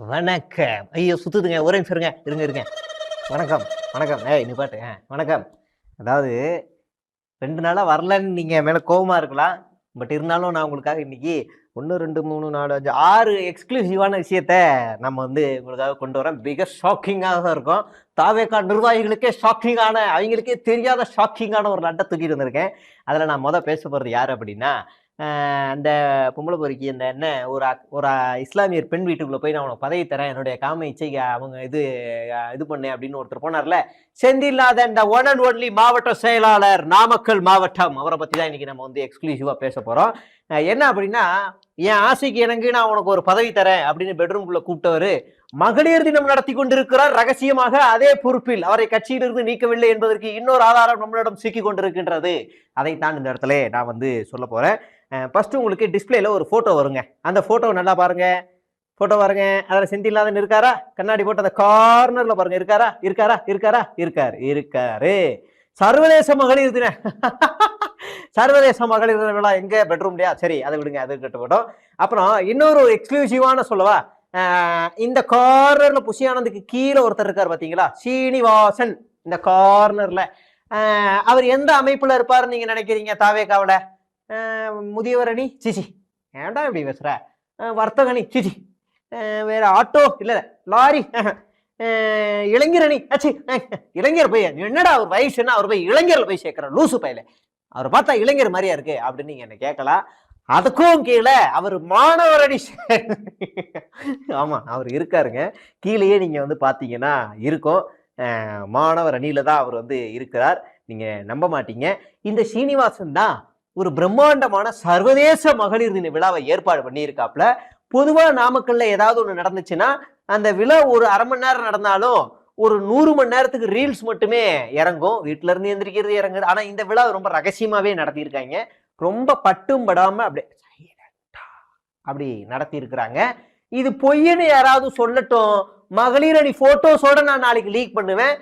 வணக்கம். ஐயோ! சுத்துதுங்க. ஒரே நிமிஷம் இருங்க. இருங்க, இருங்க. வணக்கம், வணக்கம். ஏய் நிப்பாட்டு. வணக்கம். அதாவது 2 நாளா வரலன்னு நீங்க என் மேல கோவமா இருக்கலாம். பட் இருந்தாலும் நான் உங்களுக்காக இன்னைக்கு 1, 2, 3, 4, 5, 6 எக்ஸ்க்ளூசிவான விஷயத்த நம்ம வந்து உங்களுக்காக கொண்டு வரேன். மிக ஷாக்கிங்காக இருக்கும். தாவேகா நிர்வாகிகளுக்கே ஷாக்கிங்கான, அவங்களுக்கே தெரியாத ஷாக்கிங்கான ஒரு லட்ட தூக்கிட்டு வந்திருக்கேன். அதுல நான் பேச போறது யாரு அப்படின்னா, அந்த பொம்பள பொறுக்கி அந்த என்ன ஒரு ஒரு இஸ்லாமியர் பெண் வீட்டுக்குள்ள போய் நான் உனக்கு பதவி தரேன். என்னுடைய காம இச்சைக்கு அவங்க இது பண்ணு அப்படின்னு ஒருத்தர் போனார்ல. செந்தில்நாதன் இந்த ஒன் அண்ட் ஒன்லி மாவட்ட செயலாளர் நாமக்கல் மாவட்டம். அவரை பத்தி தான் இன்னைக்கு நம்ம வந்து எக்ஸ்க்ளூசிவா பேச போறோம். என்ன அப்படின்னா, என் ஆசைக்கு இணங்கு நான் உனக்கு ஒரு பதவி தரேன் அப்படின்னு பெட்ரூம்குள்ள கூப்பிட்டவரு மகளிர் தினம் நடத்தி கொண்டிருக்கிறார். ரகசியமாக அதே பொறுப்பில் அவரை கட்சியிலிருந்து நீக்கவில்லை என்பதற்கு இன்னொரு ஆதாரம் நம்மளிடம் சிக்கி கொண்டிருக்கின்றது. அதைத்தான் இந்த இடத்துல நான் வந்து சொல்ல போறேன். ஃபர்ஸ்ட் உங்களுக்கு டிஸ்பிளேல ஒரு போட்டோ வருங்க. அந்த போட்டோ நல்லா பாருங்க. போட்டோ பாருங்க. அதுல செந்தில்நாதன் இருக்காரா? கண்ணாடி போட்டு அந்த கார்னர்ல பாருங்க. இருக்காரா? இருக்காரா? இருக்காரா? இருக்காரு. இருக்காரு. சர்வதேச மகளிர் தின சர்வதேச மகளிர் தின விழா எங்க? பெட்ரூம்லயா? சரி, அதை விடுங்க. அது கட்டு போட்டோம். அப்புறம் இன்னொரு எக்ஸ்க்ளூசிவான சொல்லவா? இந்த கார்னர்ல புஷி ஆனந்துக்கு கீழே ஒருத்தர் இருக்காரு பாத்தீங்களா? சீனிவாசன். இந்த கார்னர்ல அவர் எந்த அமைப்புல இருப்பாருன்னு நீங்க நினைக்கிறீங்க? தாவேகாவுல முதியவர் அணி சிசி, ஏன்டா இப்படி பேசுற? வர்த்தக அணி சிசி, வேற ஆட்டோ இல்ல லாரி, இளைஞர் அணி இளைஞர் போய் என்னடா அவர் வயசு என்ன, அவர் போய் இளைஞர்ல போய் சேர்க்கிற லூசு பையில, அவர் பார்த்தா இளைஞர் மாதிரியா இருக்கு அப்படின்னு நீங்க என்ன கேட்கலாம். அதுக்கும் கீழே அவர் மாணவர் அணி. ஆமா, அவர் இருக்காருங்க. கீழேயே நீங்க வந்து பாத்தீங்கன்னா இருக்கும். மாணவர் அணியில தான் அவர் வந்து இருக்கிறார். நீங்க நம்ப மாட்டீங்க. இந்த சீனிவாசன் தான் ஒரு பிரம்மாண்டமான சர்வதேச மகளிர் தின விழாவை ஏற்பாடு பண்ணி இருக்காப்ல. பொதுவா நாமக்கல்ல ஏதாவது ஒண்ணு நடந்துச்சுன்னா அந்த விழா ஒரு அரை மணி நேரம் நடந்தாலும் ஒரு 100 மணி நேரத்துக்கு ரீல்ஸ் மட்டுமே இறங்கும். வீட்டுல இருந்து எந்திரிக்கிறது இறங்குது. ஆனா இந்த விழா ரொம்ப ரகசியமாவே நடத்தியிருக்காங்க. ரொம்ப பட்டும் படாம அப்படி நடத்தி இருக்கிறாங்க. இது பொய்ன்னு யாராவது சொல்லட்டும், மகளிர் அணி போட்டோஸோட நான் நாளைக்கு லீக் பண்ணுவேன்.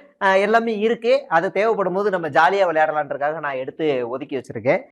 எல்லாமே இருக்கு. அது தேவைப்படும் போது நம்ம ஜாலியா விளையாடலான்றதுக்காக நான் எடுத்து ஒதுக்கி வச்சிருக்கேன்.